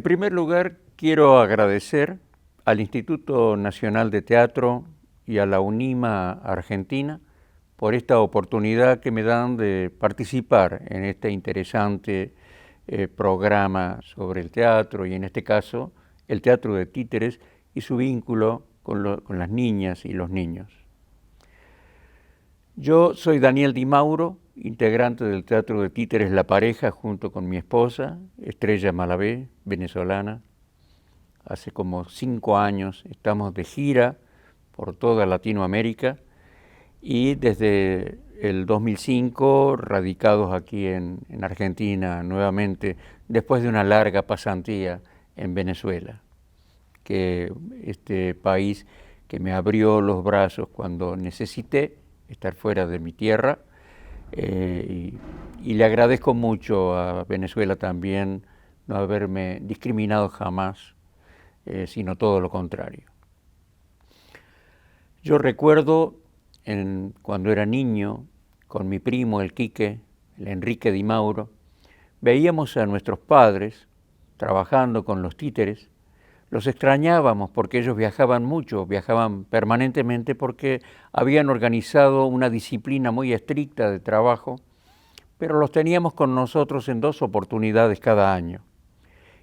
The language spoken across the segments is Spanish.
primer lugar, quiero agradecer al Instituto Nacional de Teatro y a la UNIMA Argentina por esta oportunidad que me dan de participar en este interesante programa sobre el teatro y en este caso el teatro de títeres y su vínculo con las niñas y los niños. Yo soy Daniel Di Mauro, integrante del Teatro de Títeres La Pareja junto con mi esposa, Estrella Malavé, venezolana. Hace como 5 años estamos de gira por toda Latinoamérica y desde el 2005 radicados aquí en Argentina nuevamente, después de una larga pasantía en Venezuela, que este país que me abrió los brazos cuando necesité estar fuera de mi tierra, y le agradezco mucho a Venezuela también no haberme discriminado jamás, sino todo lo contrario. Yo recuerdo cuando era niño, con mi primo el Quique, el Enrique Di Mauro, veíamos a nuestros padres trabajando con los títeres. Los extrañábamos porque ellos viajaban mucho, viajaban permanentemente porque habían organizado una disciplina muy estricta de trabajo, pero los teníamos con nosotros en 2 oportunidades cada año.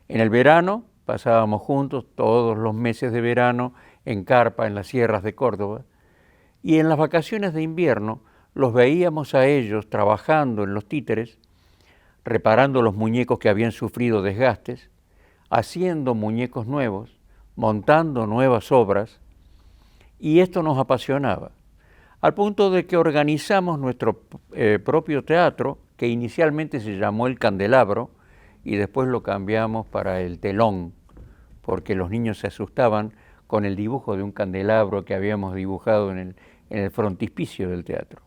En el verano pasábamos juntos todos los meses de verano en carpa en las sierras de Córdoba y en las vacaciones de invierno los veíamos a ellos trabajando en los títeres, reparando los muñecos que habían sufrido desgastes, haciendo muñecos nuevos, montando nuevas obras, y esto nos apasionaba, al punto de que organizamos nuestro propio teatro, que inicialmente se llamó El Candelabro, y después lo cambiamos para El Telón, porque los niños se asustaban con el dibujo de un candelabro que habíamos dibujado en el frontispicio del teatro.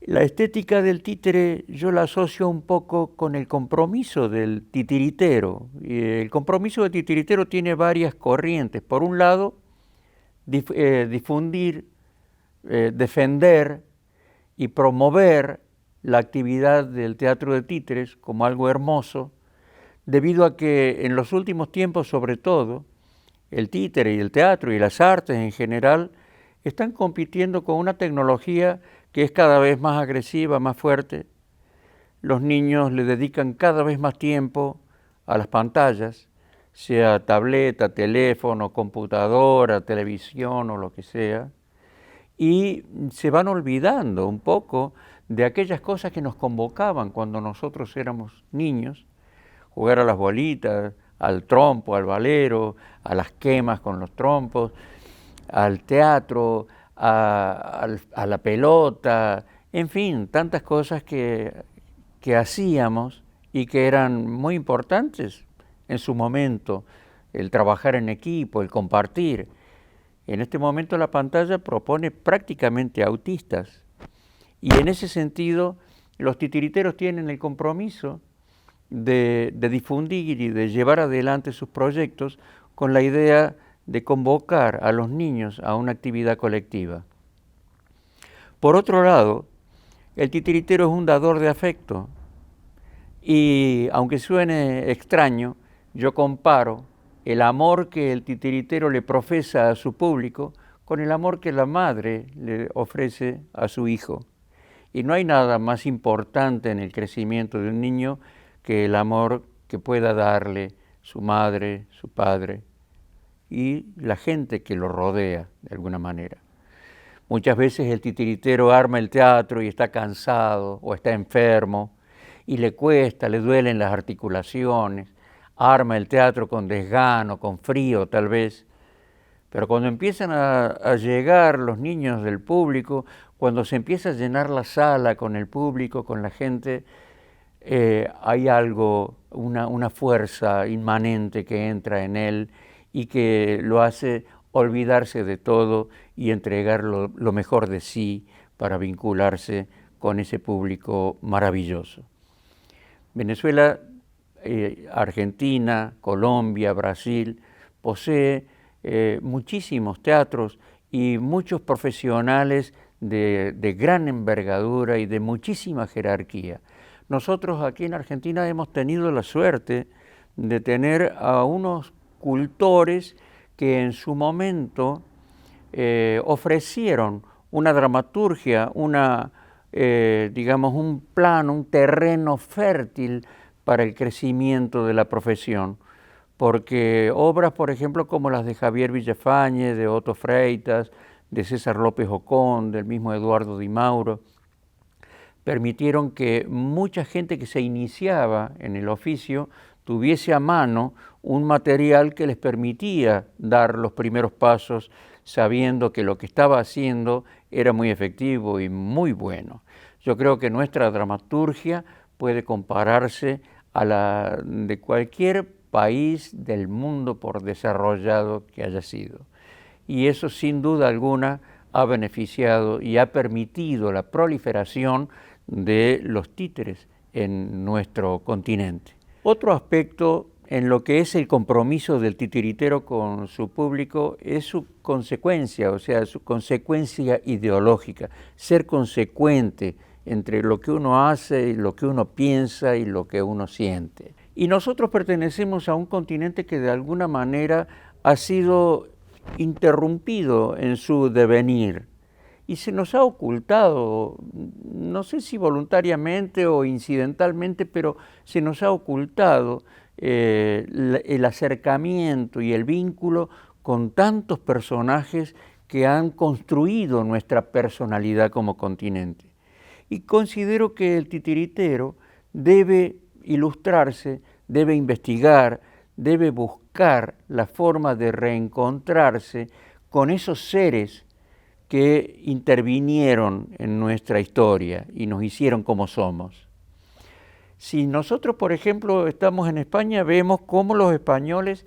La estética del títere yo la asocio un poco con el compromiso del titiritero. El compromiso del titiritero tiene varias corrientes. Por un lado, difundir, defender y promover la actividad del teatro de títeres como algo hermoso, debido a que en los últimos tiempos, sobre todo, el títere y el teatro y las artes en general están compitiendo con una tecnología que es cada vez más agresiva, más fuerte. Los niños le dedican cada vez más tiempo a las pantallas, sea tableta, teléfono, computadora, televisión o lo que sea, y se van olvidando un poco de aquellas cosas que nos convocaban cuando nosotros éramos niños, jugar a las bolitas, al trompo, al valero, a las quemas con los trompos, al teatro, a la pelota, en fin, tantas cosas que hacíamos y que eran muy importantes en su momento, el trabajar en equipo, el compartir. En este momento la pantalla propone prácticamente autistas y en ese sentido los titiriteros tienen el compromiso de difundir y de llevar adelante sus proyectos con la idea de convocar a los niños a una actividad colectiva. Por otro lado, el titiritero es un dador de afecto y, aunque suene extraño, yo comparo el amor que el titiritero le profesa a su público con el amor que la madre le ofrece a su hijo. Y no hay nada más importante en el crecimiento de un niño que el amor que pueda darle su madre, su padre y la gente que lo rodea de alguna manera. Muchas veces el titiritero arma el teatro y está cansado o está enfermo y le cuesta, le duelen las articulaciones, arma el teatro con desgano, con frío tal vez, pero cuando empiezan a llegar los niños del público, cuando se empieza a llenar la sala con el público, con la gente, hay algo, una fuerza inmanente que entra en él y que lo hace olvidarse de todo y entregar lo mejor de sí para vincularse con ese público maravilloso. Venezuela, Argentina, Colombia, Brasil, posee muchísimos teatros y muchos profesionales de gran envergadura y de muchísima jerarquía. Nosotros aquí en Argentina hemos tenido la suerte de tener a unos cultores que en su momento ofrecieron una dramaturgia, digamos, un plano, un terreno fértil para el crecimiento de la profesión. Porque obras, por ejemplo, como las de Javier Villafañe, de Otto Freitas, de César López Ocón, del mismo Eduardo Di Mauro, permitieron que mucha gente que se iniciaba en el oficio tuviese a mano un material que les permitía dar los primeros pasos sabiendo que lo que estaba haciendo era muy efectivo y muy bueno. Yo creo que nuestra dramaturgia puede compararse a la de cualquier país del mundo por desarrollado que haya sido. Y eso sin duda alguna ha beneficiado y ha permitido la proliferación de los títeres en nuestro continente. Otro aspecto en lo que es el compromiso del titiritero con su público es su consecuencia, o sea, su consecuencia ideológica, ser consecuente entre lo que uno hace y lo que uno piensa y lo que uno siente. Y nosotros pertenecemos a un continente que de alguna manera ha sido interrumpido en su devenir y se nos ha ocultado, no sé si voluntariamente o incidentalmente, pero se nos ha ocultado el acercamiento y el vínculo con tantos personajes que han construido nuestra personalidad como continente. Y considero que el titiritero debe ilustrarse, debe investigar, debe buscar la forma de reencontrarse con esos seres que intervinieron en nuestra historia y nos hicieron como somos. Si nosotros, por ejemplo, estamos en España, vemos cómo los españoles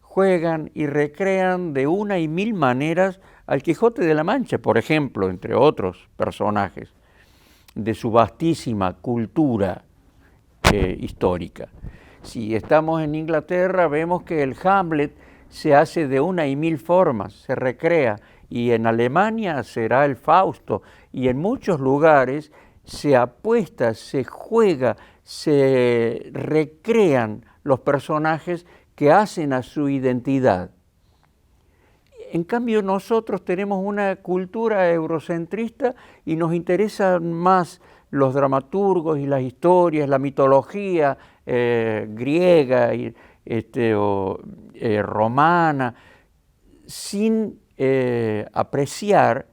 juegan y recrean de una y mil maneras al Quijote de la Mancha, por ejemplo, entre otros personajes de su vastísima cultura histórica. Si estamos en Inglaterra, vemos que el Hamlet se hace de una y mil formas, se recrea, y en Alemania será el Fausto, y en muchos lugares se apuesta, se juega, se recrean los personajes que hacen a su identidad. En cambio, nosotros tenemos una cultura eurocentrista y nos interesan más los dramaturgos y las historias, la mitología griega o romana, sin apreciar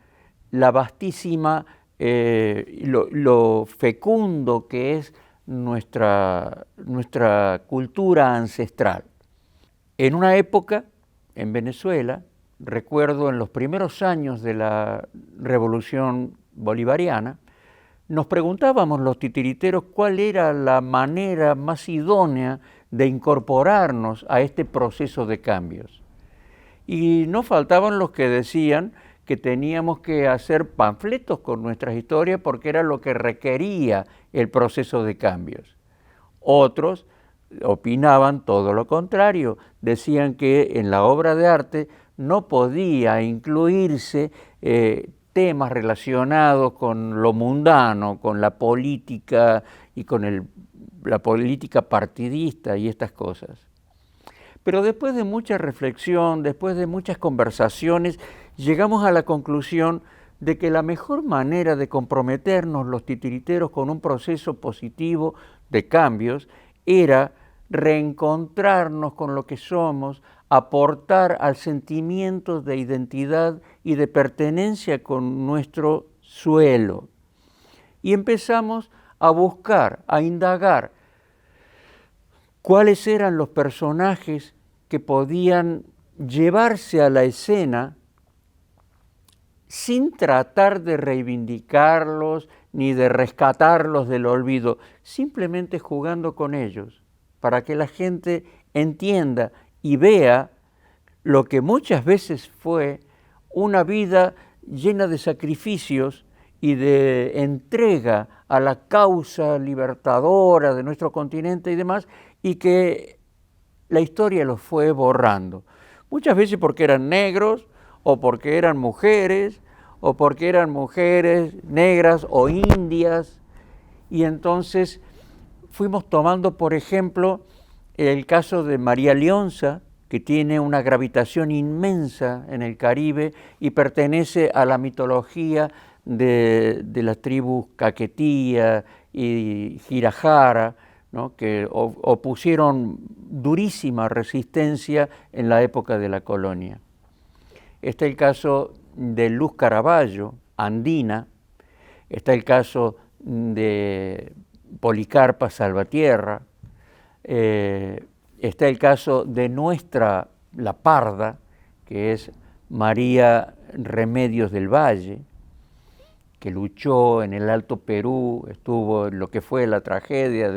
la vastísima, lo fecundo que es nuestra cultura ancestral. En una época, en Venezuela, recuerdo en los primeros años de la Revolución Bolivariana, nos preguntábamos los titiriteros cuál era la manera más idónea de incorporarnos a este proceso de cambios. Y no faltaban los que decían que teníamos que hacer panfletos con nuestras historias porque era lo que requería el proceso de cambios. Otros opinaban todo lo contrario, decían que en la obra de arte no podía incluirse temas relacionados con lo mundano, con la política y con la política partidista y estas cosas. Pero después de mucha reflexión, después de muchas conversaciones, llegamos a la conclusión de que la mejor manera de comprometernos los titiriteros con un proceso positivo de cambios era reencontrarnos con lo que somos, aportar al sentimiento de identidad y de pertenencia con nuestro suelo. Y empezamos a buscar, a indagar cuáles eran los personajes que podían llevarse a la escena sin tratar de reivindicarlos ni de rescatarlos del olvido, simplemente jugando con ellos, para que la gente entienda y vea lo que muchas veces fue una vida llena de sacrificios y de entrega a la causa libertadora de nuestro continente y demás, y que la historia los fue borrando. Muchas veces porque eran negros, o porque eran mujeres, o porque eran mujeres negras o indias, y entonces fuimos tomando, por ejemplo, el caso de María Leonza, que tiene una gravitación inmensa en el Caribe y pertenece a la mitología de las tribus Caquetía y Jirajara, ¿no?, que opusieron durísima resistencia en la época de la colonia. Está el caso de Luz Caraballo, andina. Está el caso de Policarpa Salvatierra. Está el caso de nuestra, la parda, que es María Remedios del Valle, que luchó en el Alto Perú, estuvo en lo que fue la tragedia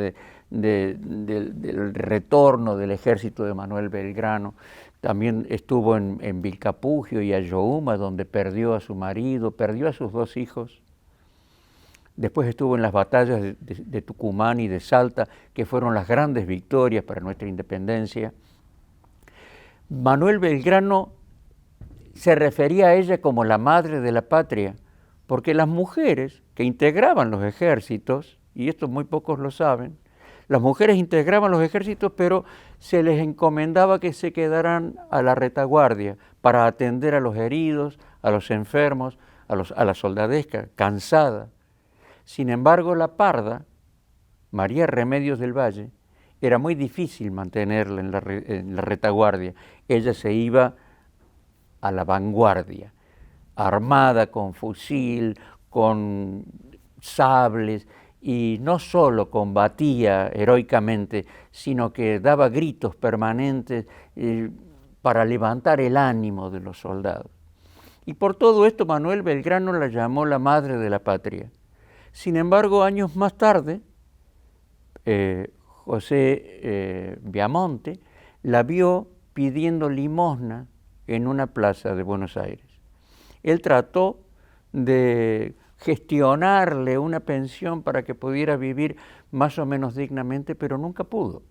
del retorno del ejército de Manuel Belgrano. También estuvo en Vilcapugio y Ayohuma, donde perdió a su marido, perdió a sus 2 hijos. Después estuvo en las batallas de Tucumán y de Salta, que fueron las grandes victorias para nuestra independencia. Manuel Belgrano se refería a ella como la madre de la patria, porque las mujeres que integraban los ejércitos, y esto muy pocos lo saben, las mujeres integraban los ejércitos, pero se les encomendaba que se quedaran a la retaguardia para atender a los heridos, a los enfermos, a la soldadesca, cansada. Sin embargo, la parda, María Remedios del Valle, era muy difícil mantenerla en la retaguardia. Ella se iba a la vanguardia, armada con fusil, con sables, y no solo combatía heroicamente, sino que daba gritos permanentes para levantar el ánimo de los soldados. Y por todo esto Manuel Belgrano la llamó la madre de la patria. Sin embargo, años más tarde, José Viamonte la vio pidiendo limosna en una plaza de Buenos Aires. Él trató de gestionarle una pensión para que pudiera vivir más o menos dignamente, pero nunca pudo.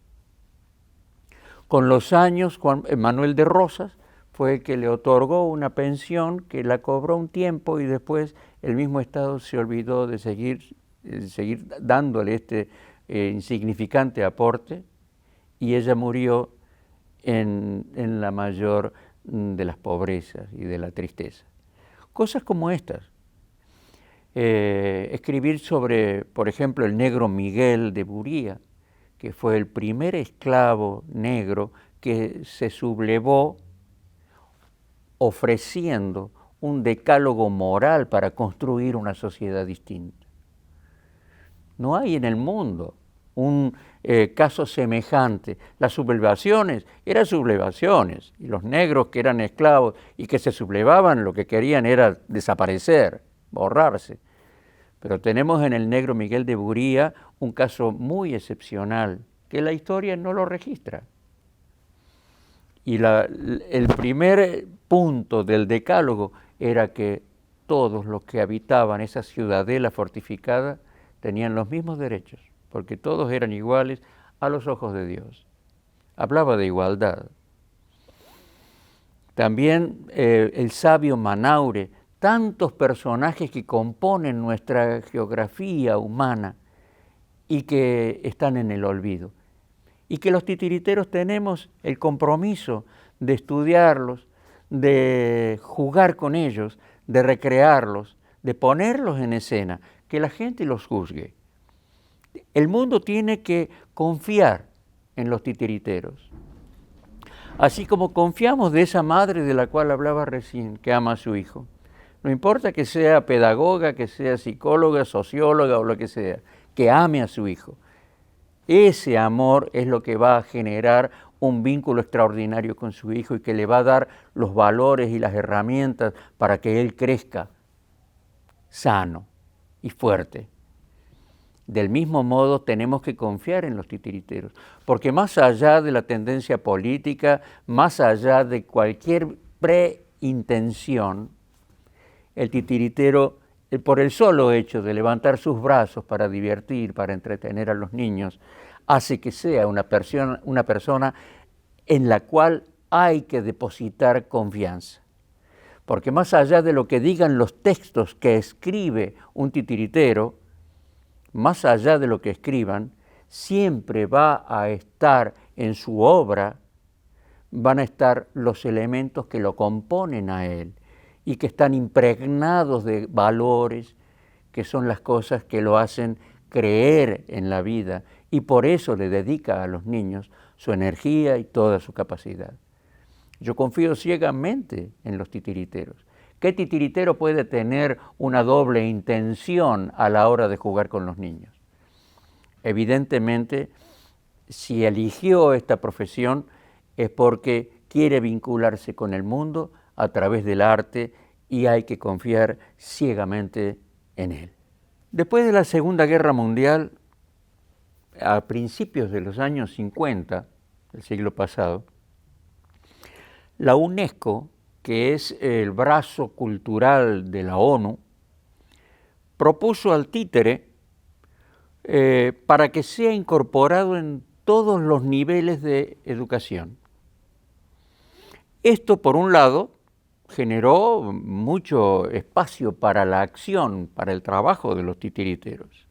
Con los años, Juan Manuel de Rosas fue el que le otorgó una pensión que la cobró un tiempo y después el mismo Estado se olvidó de seguir dándole este insignificante aporte, y ella murió en la mayor de las pobrezas y de la tristeza. Cosas como estas. Escribir sobre, por ejemplo, el negro Miguel de Buría, que fue el primer esclavo negro que se sublevó ofreciendo un decálogo moral para construir una sociedad distinta. No hay en el mundo un caso semejante. Las sublevaciones eran sublevaciones, y los negros que eran esclavos y que se sublevaban lo que querían era desaparecer, borrarse. Pero tenemos en el negro Miguel de Buría un caso muy excepcional que la historia no lo registra. Y el primer punto del decálogo era que todos los que habitaban esa ciudadela fortificada tenían los mismos derechos, porque todos eran iguales a los ojos de Dios. Hablaba de igualdad. También el sabio Manaure, tantos personajes que componen nuestra geografía humana y que están en el olvido. Y que los titiriteros tenemos el compromiso de estudiarlos, de jugar con ellos, de recrearlos, de ponerlos en escena, que la gente los juzgue. El mundo tiene que confiar en los titiriteros. Así como confiamos de esa madre de la cual hablaba recién, que ama a su hijo. No importa que sea pedagoga, que sea psicóloga, socióloga o lo que sea, que ame a su hijo. Ese amor es lo que va a generar un vínculo extraordinario con su hijo y que le va a dar los valores y las herramientas para que él crezca sano y fuerte. Del mismo modo tenemos que confiar en los titiriteros, porque más allá de la tendencia política, más allá de cualquier preintención, el titiritero, por el solo hecho de levantar sus brazos para divertir, para entretener a los niños, hace que sea una persona en la cual hay que depositar confianza. Porque más allá de lo que digan los textos que escribe un titiritero, más allá de lo que escriban, siempre va a estar en su obra van a estar los elementos que lo componen a él y que están impregnados de valores, que son las cosas que lo hacen creer en la vida, y por eso le dedica a los niños su energía y toda su capacidad. Yo confío ciegamente en los titiriteros. ¿Qué titiritero puede tener una doble intención a la hora de jugar con los niños? Evidentemente, si eligió esta profesión es porque quiere vincularse con el mundo a través del arte y hay que confiar ciegamente en él. Después de la Segunda Guerra Mundial, a principios de los años 50 del siglo pasado, la UNESCO, que es el brazo cultural de la ONU, propuso al títere para que sea incorporado en todos los niveles de educación. Esto, por un lado, generó mucho espacio para la acción, para el trabajo de los titiriteros.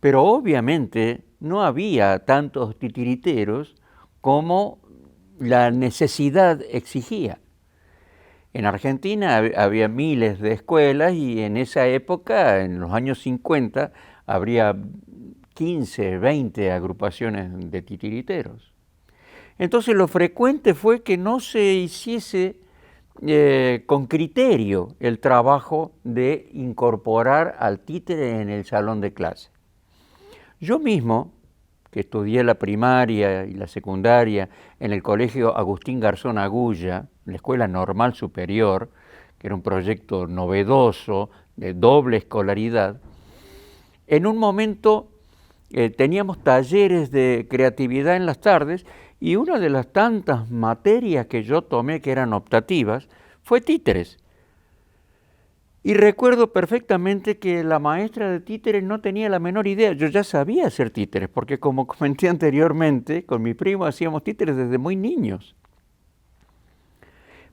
Pero obviamente no había tantos titiriteros como la necesidad exigía. En Argentina había miles de escuelas y en esa época, en los años 50, habría 15, 20 agrupaciones de titiriteros. Entonces lo frecuente fue que no se hiciese con criterio el trabajo de incorporar al títere en el salón de clase. Yo mismo, que estudié la primaria y la secundaria en el Colegio Agustín Garzón Agulla, la Escuela Normal Superior, que era un proyecto novedoso de doble escolaridad, en un momento teníamos talleres de creatividad en las tardes y una de las tantas materias que yo tomé que eran optativas fue títeres. Y recuerdo perfectamente que la maestra de títeres no tenía la menor idea. Yo ya sabía hacer títeres, porque como comenté anteriormente, con mi primo hacíamos títeres desde muy niños.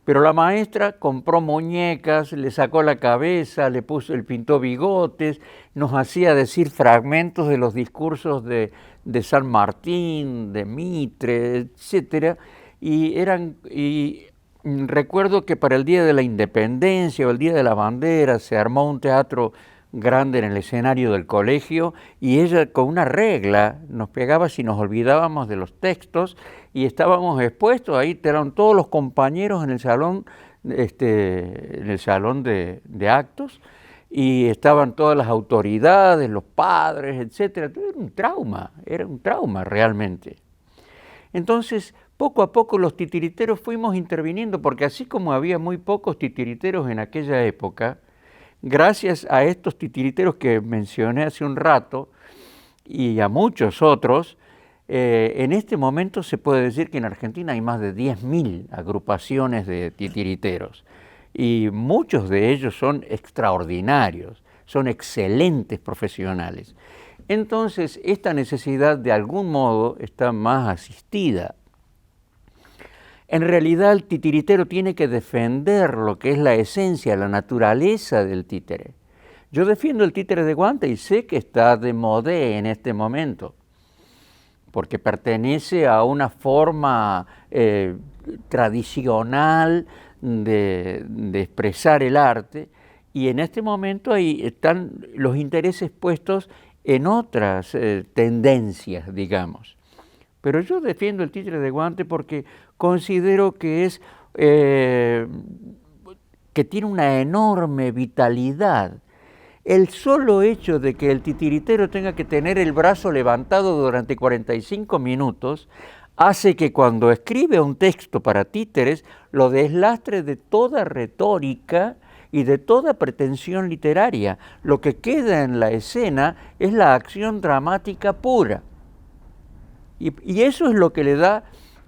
Pero la maestra compró muñecas, le sacó la cabeza, le pintó bigotes, nos hacía decir fragmentos de los discursos de San Martín, de Mitre, etc. Recuerdo que para el Día de la Independencia o el Día de la Bandera se armó un teatro grande en el escenario del colegio y ella con una regla nos pegaba si nos olvidábamos de los textos y estábamos expuestos, ahí eran todos los compañeros en el salón, de actos y estaban todas las autoridades, los padres, etc. Era un trauma realmente. Entonces, poco a poco los titiriteros fuimos interviniendo, porque así como había muy pocos titiriteros en aquella época, gracias a estos titiriteros que mencioné hace un rato y a muchos otros, en este momento se puede decir que en Argentina hay más de 10.000 agrupaciones de titiriteros y muchos de ellos son extraordinarios, son excelentes profesionales. Entonces, esta necesidad de algún modo está más asistida. En realidad, el titiritero tiene que defender lo que es la esencia, la naturaleza del títere. Yo defiendo el títere de guante y sé que está de moda en este momento, porque pertenece a una forma tradicional de expresar el arte, y en este momento ahí están los intereses puestos en otras tendencias, digamos. Pero yo defiendo el títere de guante porque considero que que tiene una enorme vitalidad. El solo hecho de que el titiritero tenga que tener el brazo levantado durante 45 minutos hace que cuando escribe un texto para títeres lo deslastre de toda retórica y de toda pretensión literaria. Lo que queda en la escena es la acción dramática pura. Y eso es lo que le da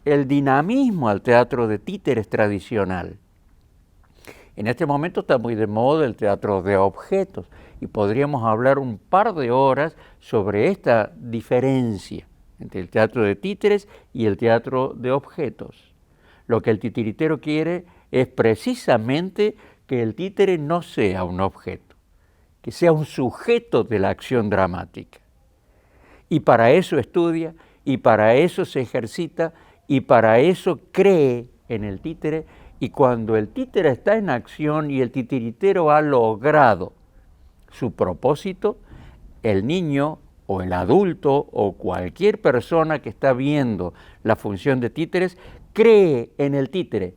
el dinamismo al teatro de títeres tradicional. En este momento está muy de moda el teatro de objetos y podríamos hablar un par de horas sobre esta diferencia entre el teatro de títeres y el teatro de objetos. Lo que el titiritero quiere es precisamente que el títere no sea un objeto, que sea un sujeto de la acción dramática. Y para eso estudia y para eso se ejercita y para eso cree en el títere, y cuando el títere está en acción y el titiritero ha logrado su propósito, el niño o el adulto o cualquier persona que está viendo la función de títeres cree en el títere,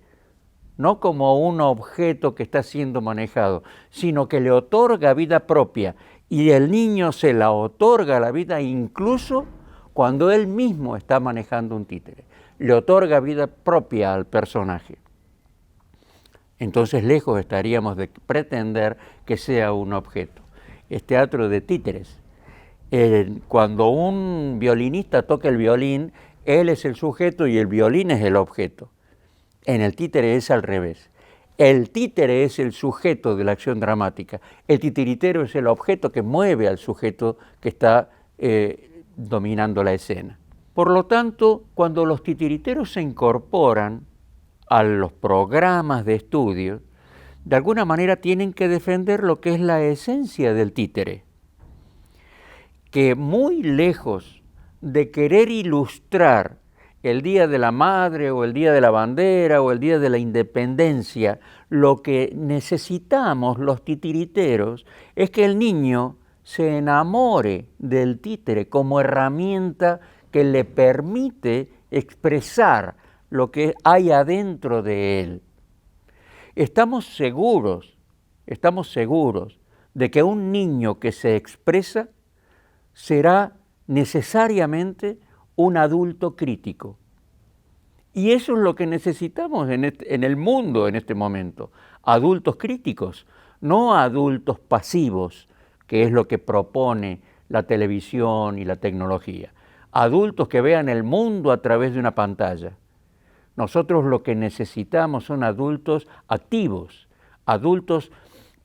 no como un objeto que está siendo manejado, sino que le otorga vida propia, y el niño se la otorga la vida incluso cuando él mismo está manejando un títere. Le otorga vida propia al personaje. Entonces lejos estaríamos de pretender que sea un objeto. Es teatro de títeres. Cuando un violinista toca el violín, él es el sujeto y el violín es el objeto. En el títere es al revés. El títere es el sujeto de la acción dramática. El titiritero es el objeto que mueve al sujeto que está dominando la escena. Por lo tanto, cuando los titiriteros se incorporan a los programas de estudio, de alguna manera tienen que defender lo que es la esencia del títere, que muy lejos de querer ilustrar el Día de la Madre o el Día de la Bandera o el Día de la Independencia, lo que necesitamos los titiriteros es que el niño se enamore del títere como herramienta que le permite expresar lo que hay adentro de él. Estamos seguros de que un niño que se expresa será necesariamente un adulto crítico. Y eso es lo que necesitamos en el mundo en este momento. Adultos críticos, no adultos pasivos, que es lo que propone la televisión y la tecnología. Adultos que vean el mundo a través de una pantalla. Nosotros lo que necesitamos son adultos activos, adultos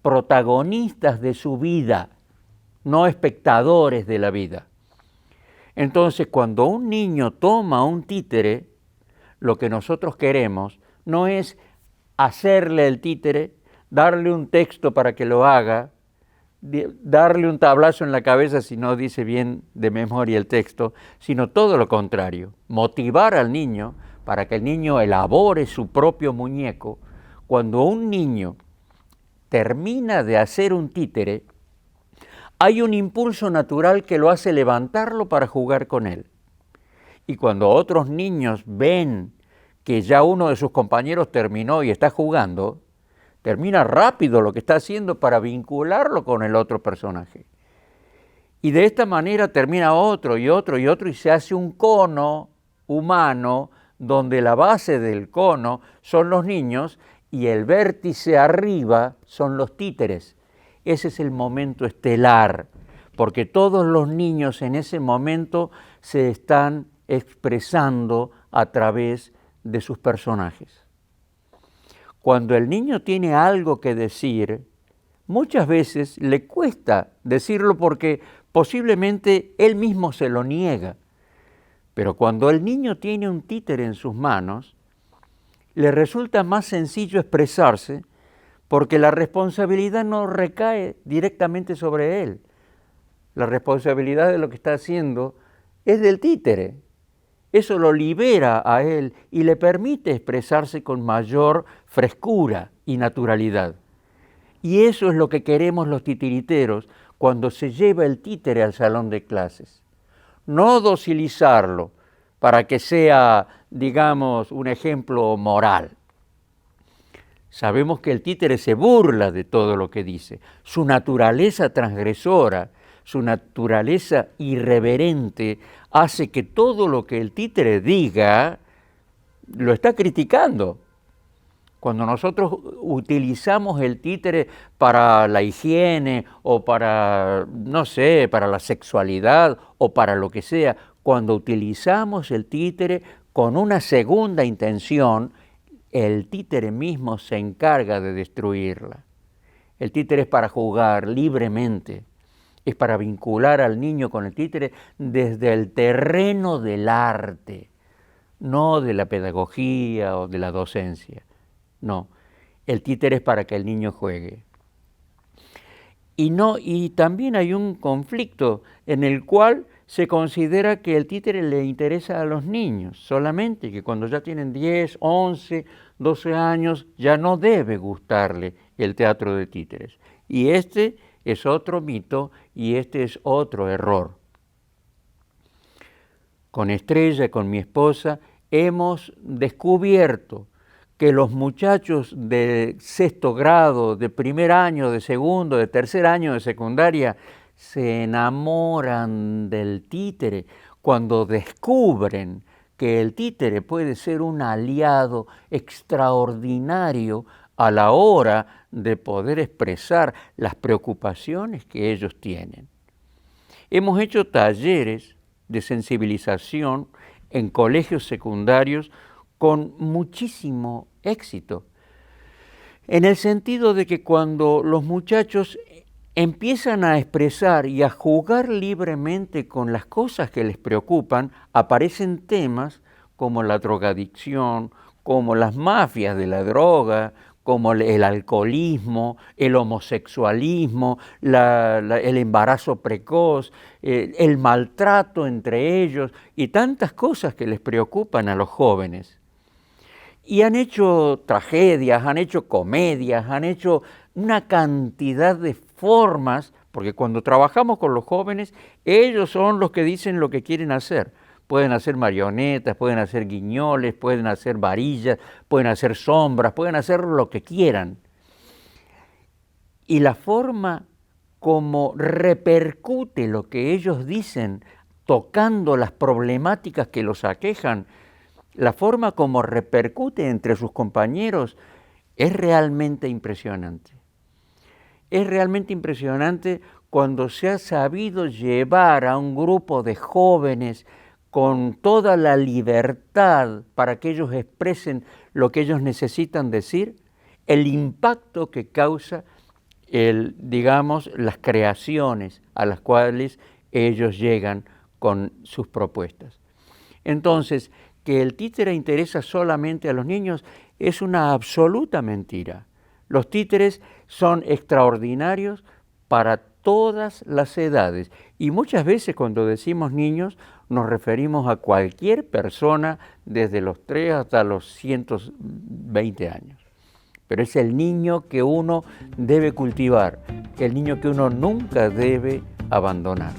protagonistas de su vida, no espectadores de la vida. Entonces, cuando un niño toma un títere, lo que nosotros queremos no es hacerle el títere, darle un texto para que lo haga, darle un tablazo en la cabeza si no dice bien de memoria el texto, sino todo lo contrario, motivar al niño para que el niño elabore su propio muñeco. Cuando un niño termina de hacer un títere, hay un impulso natural que lo hace levantarlo para jugar con él. Y cuando otros niños ven que ya uno de sus compañeros terminó y está jugando, termina rápido lo que está haciendo para vincularlo con el otro personaje. Y de esta manera termina otro y otro y otro y se hace un cono humano donde la base del cono son los niños y el vértice arriba son los títeres. Ese es el momento estelar, porque todos los niños en ese momento se están expresando a través de sus personajes. Cuando el niño tiene algo que decir, muchas veces le cuesta decirlo porque posiblemente él mismo se lo niega. Pero cuando el niño tiene un títere en sus manos, le resulta más sencillo expresarse porque la responsabilidad no recae directamente sobre él. La responsabilidad de lo que está haciendo es del títere. Eso lo libera a él y le permite expresarse con mayor frescura y naturalidad. Y eso es lo que queremos los titiriteros cuando se lleva el títere al salón de clases. No docilizarlo para que sea, digamos, un ejemplo moral. Sabemos que el títere se burla de todo lo que dice. Su naturaleza transgresora, su naturaleza irreverente, hace que todo lo que el títere diga lo está criticando. Cuando nosotros utilizamos el títere para la higiene o para, no sé, para la sexualidad o para lo que sea, cuando utilizamos el títere con una segunda intención, el títere mismo se encarga de destruirla. El títere es para jugar libremente, es para vincular al niño con el títere desde el terreno del arte, no de la pedagogía o de la docencia. No, el títere es para que el niño juegue. Y también hay un conflicto en el cual se considera que el títere le interesa a los niños solamente, que cuando ya tienen 10, 11, 12 años ya no debe gustarle el teatro de títeres. Y este es otro mito y este es otro error. Con Estrella, con mi esposa, hemos descubierto que los muchachos de sexto grado, de primer año, de segundo, de tercer año de secundaria, se enamoran del títere cuando descubren que el títere puede ser un aliado extraordinario a la hora de poder expresar las preocupaciones que ellos tienen. Hemos hecho talleres de sensibilización en colegios secundarios con muchísimo éxito, en el sentido de que cuando los muchachos empiezan a expresar y a jugar libremente con las cosas que les preocupan, aparecen temas como la drogadicción, como las mafias de la droga, como el alcoholismo, el homosexualismo, el embarazo precoz, el maltrato entre ellos y tantas cosas que les preocupan a los jóvenes. Y han hecho tragedias, han hecho comedias, han hecho una cantidad de formas, porque cuando trabajamos con los jóvenes, ellos son los que dicen lo que quieren hacer. Pueden hacer marionetas, pueden hacer guiñoles, pueden hacer varillas, pueden hacer sombras, pueden hacer lo que quieran. Y la forma como repercute lo que ellos dicen, tocando las problemáticas que los aquejan, la forma como repercute entre sus compañeros es realmente impresionante. Es realmente impresionante cuando se ha sabido llevar a un grupo de jóvenes con toda la libertad para que ellos expresen lo que ellos necesitan decir, el impacto que causa las creaciones a las cuales ellos llegan con sus propuestas. Entonces, que el títere interesa solamente a los niños es una absoluta mentira. Los títeres son extraordinarios para todas las edades y muchas veces cuando decimos niños nos referimos a cualquier persona desde los 3 hasta los 120 años. Pero es el niño que uno debe cultivar, el niño que uno nunca debe abandonar.